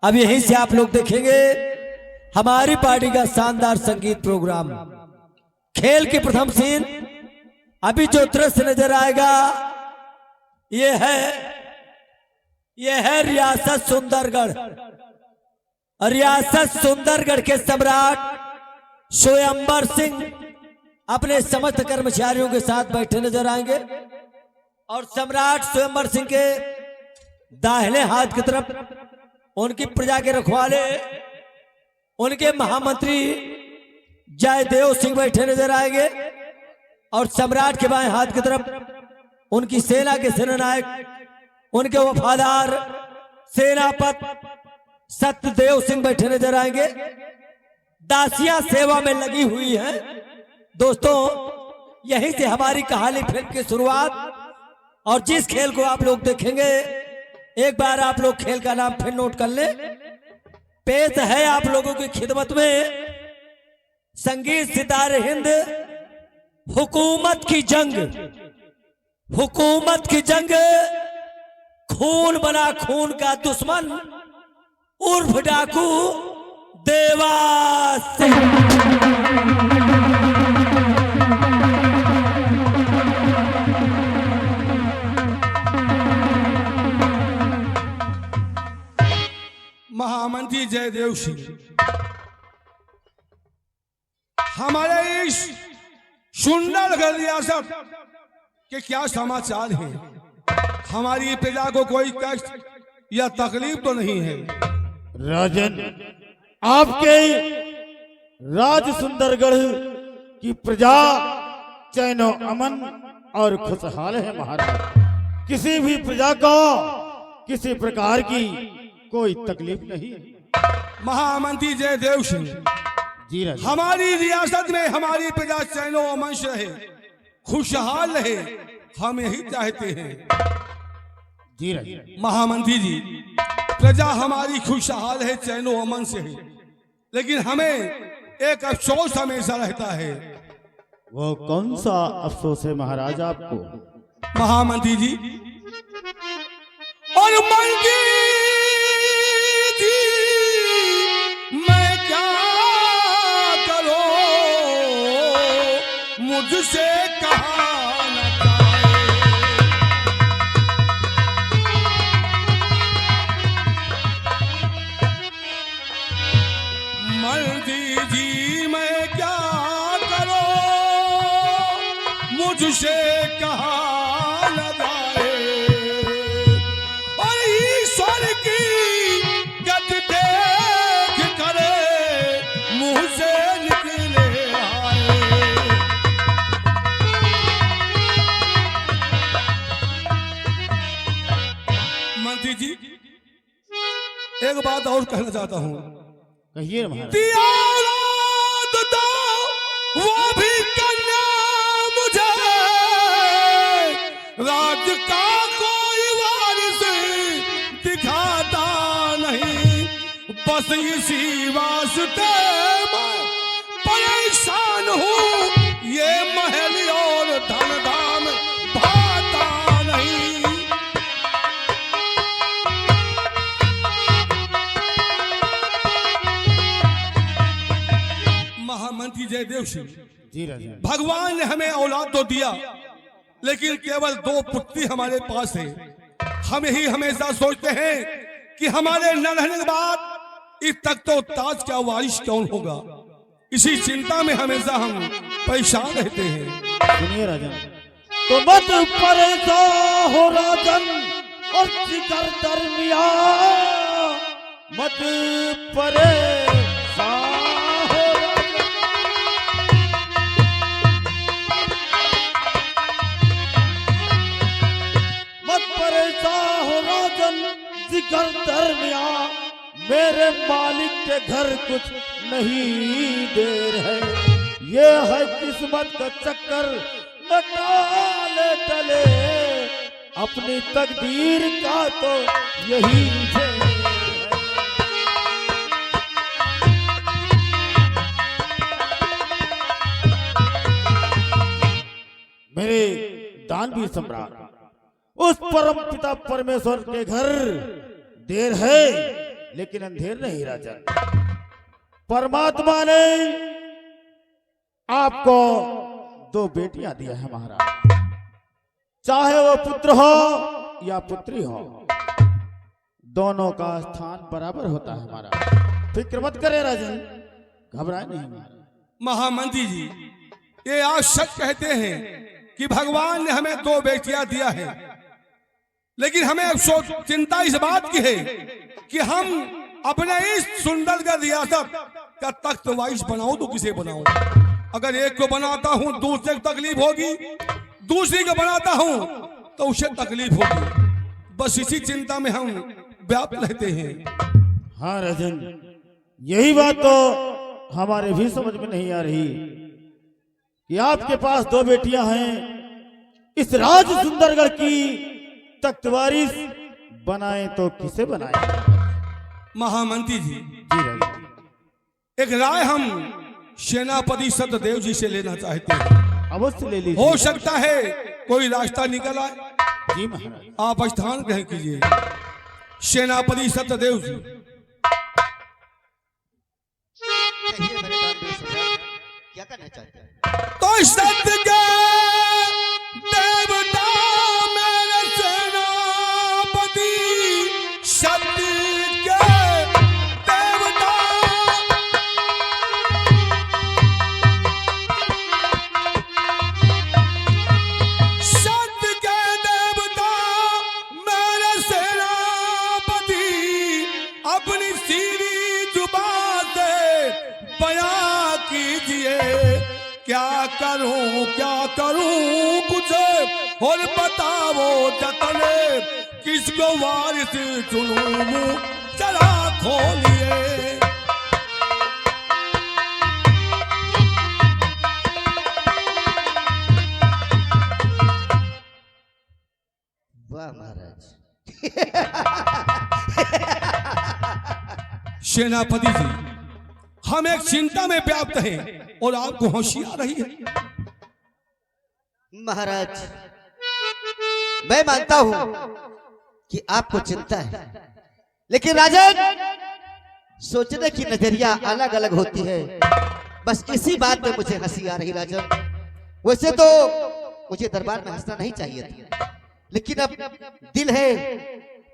अब यहीं से आप लोग देखेंगे हमारी पार्टी का शानदार संगीत प्रोग्राम। खेल की प्रथम सीन अभी जो दृश्य नजर आएगा यह है रियासत सुंदरगढ़। रियासत सुंदरगढ़ के सम्राट स्वयंवर सिंह अपने समस्त कर्मचारियों के साथ बैठे नजर आएंगे और सम्राट स्वयंवर सिंह के दाहिने हाथ की तरफ उनकी प्रजा के रखवाले उनके महामंत्री जयदेव सिंह बैठे नजर आएंगे और सम्राट के बाएं हाथ की तरफ उनकी सेना के सेनानायक उनके वफादार सेनापति सत्यदेव सिंह बैठे नजर आएंगे। दासियां सेवा में लगी हुई हैं। दोस्तों, यहीं से हमारी कहानी फिल्म की शुरुआत और जिस खेल को आप लोग देखेंगे एक बार आप लोग खेल का नाम फिर नोट कर लें। पेश है आप लोगों की खिदमत में संगीत सितारे हिंद हुकूमत की जंग। हुकूमत की जंग, खून बना खून का दुश्मन उर्फ डाकू देवा सिंह। महामंत्री जयदेव सिंह, हमारे इस सुंदरगढ़ रियासत के क्या समाचार हैं? हमारी प्रजा को कोई कष्ट या तकलीफ तो नहीं है? राजन, आपके राज सुंदरगढ़ की प्रजा चैनो अमन और खुशहाल है महाराज। किसी भी प्रजा को किसी प्रकार की कोई तकलीफ नहीं। महामंत्री जयदेव सिंह जी राजन, हमारी रियासत में हमारी प्रजा चैनो अमन से रहे, खुशहाल रहे, हम यही चाहते हैं। जी राजन, महामंत्री जी, प्रजा हमारी खुशहाल है, चैनो अमन से है, लेकिन हमें एक अफसोस हमेशा रहता है। वो कौन सा अफसोस है महाराज आपको? महामंत्री जी, और मंत्री जी मैं क्या करूं, मुझसे कहा न जाए। मंत्री जी मैं क्या करूं, मुझसे कहा न जाए। और ईश्वर की गति देख कर मुंह से निकले आए। मंत्री जी, एक बात और कहना चाहता हूं। कहिए महाराज। दिया औलाद दो वो भी कन्या मुझे, राज का कोई वारिस दिखाता नहीं, बस इसी वास्ते मैं परेशान हूँ, ये महल और धन धाम भाता नहीं। महामंत्री जयदेव सिंह, जी राजन, भगवान ने हमें औलाद तो दिया, लेकिन केवल 2 पुत्री हमारे पास है। हम यही हमेशा सोचते हैं कि हमारे न रहने के बाद इस तक तो ताज का वारिस कौन होगा। इसी चिंता में हमेशा हम परेशान रहते हैं। सुनिए राजन, तो मत परेशान हो राजन और जिगर दरमिया, मत परेशान हो राजन। मत परेशान हो राजन जिगर दरमिया, मेरे मालिक के घर कुछ नहीं देर है। ये है किस्मत का चक्कर, न टाले टले, अपनी तकदीर का तो यही है। मेरे दानवीर सम्राट, उस परम पिता परमेश्वर के घर देर है, लेकिन अंधेर नहीं राजन। परमात्मा ने आपको 2 बेटियां दिया है महाराज, चाहे वो पुत्र हो या पुत्री हो, दोनों का स्थान बराबर होता है महाराज। फिक्र मत करे राजन, घबराए नहीं महाराज। महामंत्री जी, ये आप सच कहते हैं कि भगवान ने हमें 2 बेटियां दिया है, लेकिन हमें अफसोस चिंता इस बात की है कि हम अपने इस सुंदरगढ़ रियासत का तख्त वाइस बनाऊं तो किसे बनाऊं? अगर एक को बनाता हूं दूसरे को तकलीफ होगी, दूसरी को बनाता हूं तो उसे तकलीफ होगी। बस इसी चिंता में हम व्याप्त रहते हैं। हाँ राजन, यही बात तो हमारे भी समझ में नहीं आ रही कि आपके पास 2 बेटियां हैं, इस राज सुंदरगढ़ की तख्त वारिस बनाए तो किसे बनाए? महामंत्री जी, जी राजन। एक राय हम सेनापति सत्यदेव जी से लेना चाहते हैं। अवश्य ले लीजिए। हो सकता है कोई रास्ता निकल आए। जी महाराज। आप स्थान ग्रहण कीजिए। सेनापति सत्यदेव जी। क्या करना चाहते हैं? तो सत्य के देवता मेरे सेनापति, सत्य के देवता, सत्य के देवता मेरे सेनापति, अपनी सीधी जुबान से बयां कीजिए, क्या करूं कुछ और बताओ जतने, किसको वारिस चुनूं मुंह चला खोलिए। वाह महाराज। सेनापति जी, हम एक चिंता में व्याप्त हैं और आपको होशियार रही है। महाराज, मैं मानता हूं कि आपको चिंता है, लेकिन राजन, सोचने की नजरिया अलग अलग होती है। बस इसी बात पे मुझे हंसी आ रही राजन। वैसे तो मुझे दरबार में हंसना नहीं चाहिए था, लेकिन अब दिल है,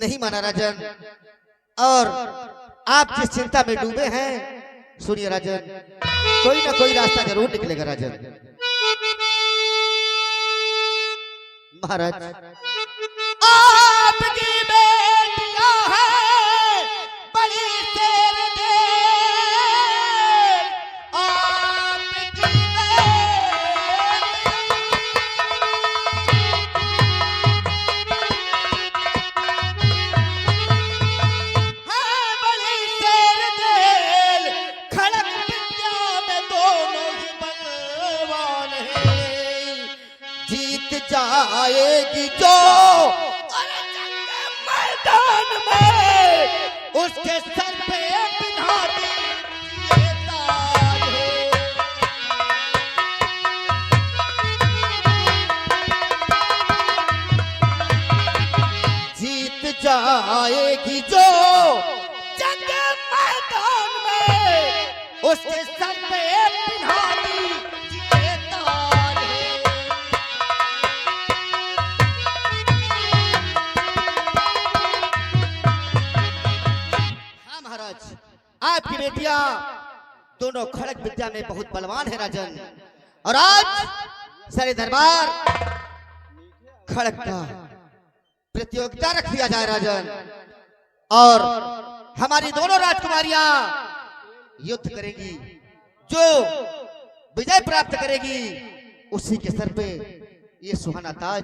नहीं माना राजन। और आप जिस चिंता में डूबे हैं, सुनिए राजन, कोई ना कोई रास्ता जरूर निकलेगा राजन। महाराज, आपकी बेटियां हैं बड़ी शेर दे, आपकी बड़ी शेर दे, खड़क विद्या में दोनों ही बलवान हैं, जीत जाएगी जो मैदान में, उसके सर पे बिठा दीजिए ताज है। जीत जाएगी जो जंग मैदान में, उसके सर पे बिठा दीजिए ताज है। महाराज, आपकी बेटियां दोनों खड़क विद्या में बहुत बलवान है राजन, और आज सारे दरबार खड़क का प्रतियोगिता रख दिया जाए राजन, और हमारी दोनों राजकुमारियां युद्ध करेंगी। जो विजय प्राप्त करेगी उसी के सर पे ये सुहाना ताज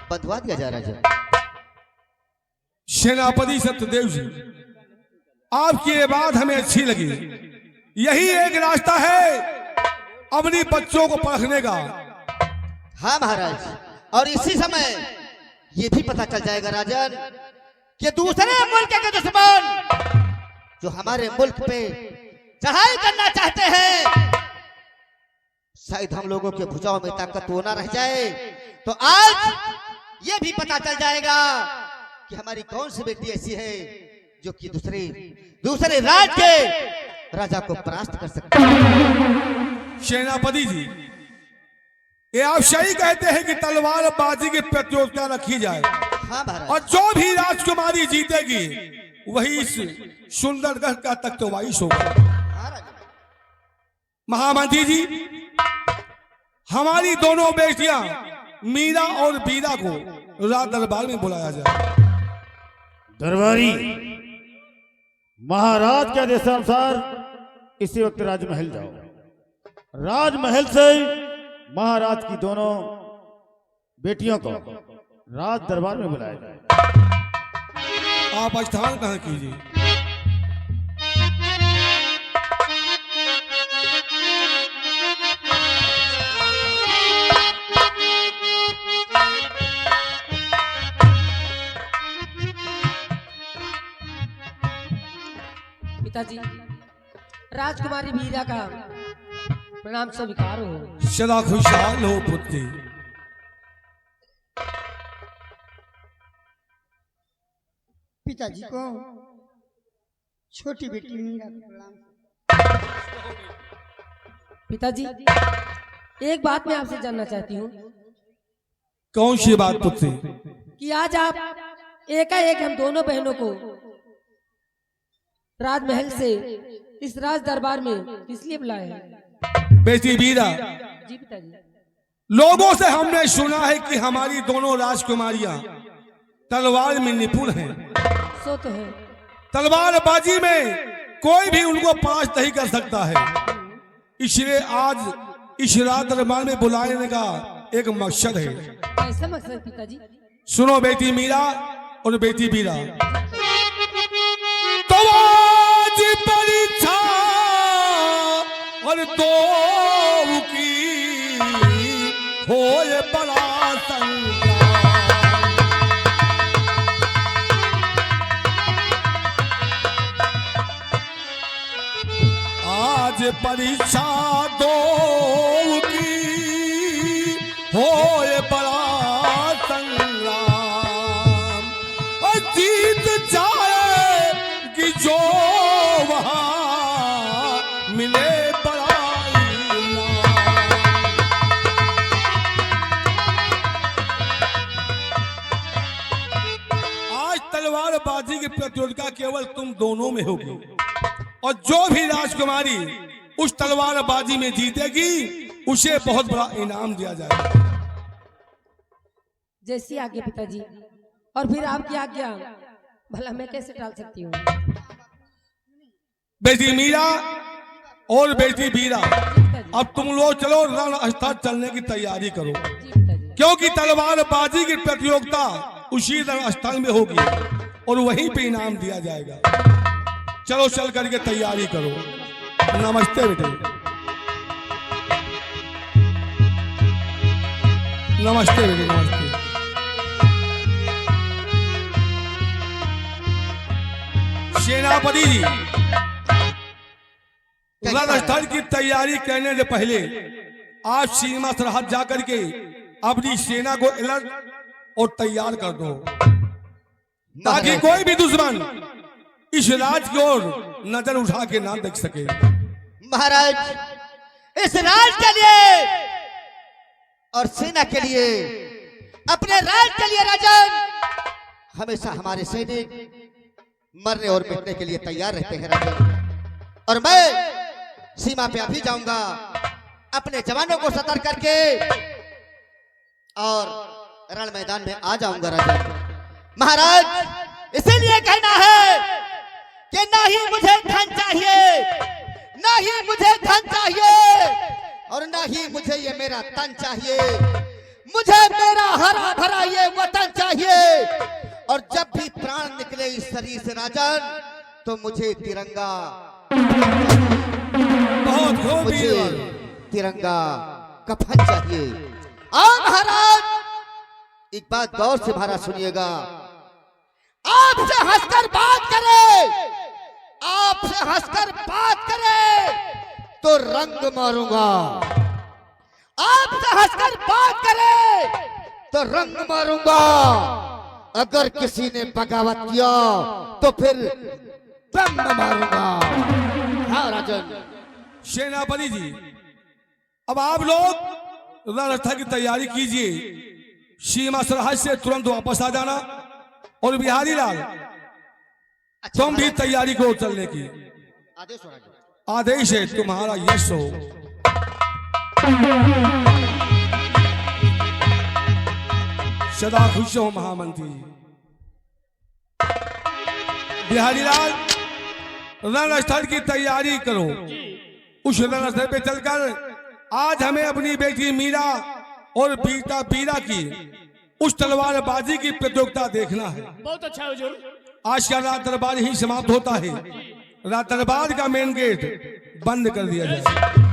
बंधवा दिया जाए राजन। सेनापति सत्यदेव जी, आपकी ये बात हमें अच्छी लगी। यही एक रास्ता है अपनी बच्चों को परखने का। हाँ महाराज, और इसी समय ये भी पता चल जाएगा राजन कि दूसरे मुल्क के दुश्मन जो हमारे मुल्क पे चढ़ाई करना चाहते हैं, शायद हम लोगों के भुजाओं में ताकत वो ना रह जाए। तो आज ये भी पता चल जाएगा कि हमारी कौन सी बेटी ऐसी है जो कि दूसरे राज्य के राजा को परास्त कर सकता है। सेनापति जी, ये आप सही कहते हैं कि तलवारबाजी की प्रतियोगिता रखी जाए, हाँ महाराज। और जो भी राजकुमारी जीतेगी वही इस सुंदरगढ़ का तख्तवाइश होगा। हाँ राजा। महामंत्री जी, हमारी दोनों बेटियां मीरा और बीरा को राज दरबार में बुलाया जाए। दरबारी, महाराज के आदेशानुसार इसी वक्त राजमहल जाओ। राजमहल से महाराज की दोनों बेटियों को राज दरबार में बुलाया जाए। आप स्थान कहाँ कीजिए। पिताजी, राजकुमारी मीरा का प्रणाम स्वीकार हो। सदा खुशहाल हो पुत्री। पिताजी को छोटी बेटी मीरा को प्रणाम। पिताजी, एक बात मैं आपसे जानना चाहती हूँ कौन सी बात पुत्री? कि आज आप एकाएक हम दोनों बहनों को राजमहल से इस राज दरबार में किस लिए बुलाए हैं? बेटी बीरा, जी पिताजी। लोगों से हमने सुना है कि हमारी दोनों राजकुमारियां तलवार में निपुण हैं। सो तो है। तलवारबाजी में कोई भी उनको पास नहीं कर सकता है, इसलिए आज इस राज दरबार में बुलाने का एक मकसद है। ऐसा मकसद पिताजी? सुनो बेटी मीरा और बेटी बीरा, तो आज परीक्षा और दो की होए बड़ा संग्राम। आज परीक्षा दो की होए बड़ा संग्राम, और जीत जाए कि जो वहां मिले बड़ा इनाम। आज तलवारबाजी की प्रतियोगिता केवल तुम दोनों में होगी, और जो भी राजकुमारी उस तलवारबाजी में जीतेगी उसे बहुत बड़ा इनाम दिया जाएगा। जैसी आज्ञा पिताजी। और फिर आपकी आज्ञा भला मैं कैसे टाल सकती हूँ? बेटी मीरा और बेटी बीरा, अब तुम लोग चलो रणस्थल चलने की तैयारी करो, जी पिताजी। क्योंकि तलवारबाजी की प्रतियोगिता उसी रणस्थल में होगी और वहीं पे इनाम दिया जाएगा। चलो चल करके तैयारी करो। नमस्ते बेटे। नमस्ते बेटे, नमस्ते। सेनापति जी, रणस्थल की तैयारी करने से पहले आप सीमा सरहद जाकर के अपनी सेना को अलर्ट और तैयार कर दो, ताकि कोई भी दुश्मन इस राज की ओर नजर उठा के ना देख सके। महाराज, इस राज के लिए और सेना के लिए, अपने राज के लिए राजन, हमेशा हमारे सैनिक मरने और मिटने के लिए तैयार रहते हैं राजन। और मैं सीमा पे अभी जाऊंगा, अपने जवानों को सतर्क करके और रण मैदान में आ जाऊंगा राजन। महाराज, इसीलिए कहना है कि ना ही मुझे धन चाहिए, ना ही मुझे धन चाहिए, और ना ही मुझे ये मेरा तन चाहिए। मुझे मेरा हरा भरा ये वतन चाहिए, और जब भी प्राण निकले इस शरीर से राजन, तो मुझे तिरंगा, मुझे तिरंगा कफन चाहिए। और महाराज, एक बात गौर से महाराज सुनिएगा, आपसे हंसकर बात करे, आपसे हंसकर बात करे तो रंग मारूंगा, आपसे हंसकर बात करे तो रंग मारूंगा, अगर किसी ने बगावत किया तो फिर दम मारूंगा। हाँ राजन। सेनापति जी, अब आप लोग रणस्थल की तैयारी कीजिए। सीमा सरहद से तुरंत वापस आ जाना। और बिहारी लाल, तुम भी तैयारी को चलने की। आदेश हो राजन। आदेश है, तुम्हारा यश हो। सदा खुश हो महामंत्री। बिहारी लाल, रणस्थल की तैयारी करो। उस रणस्थल पे चलकर आज हमें अपनी बेटी मीरा और बेटा बीरा की उस तलवारबाजी की प्रतियोगिता देखना है। बहुत अच्छा हुजूर। आज का रात दरबार ही समाप्त होता है। रात दरबार का मेन गेट बंद कर दिया जाए।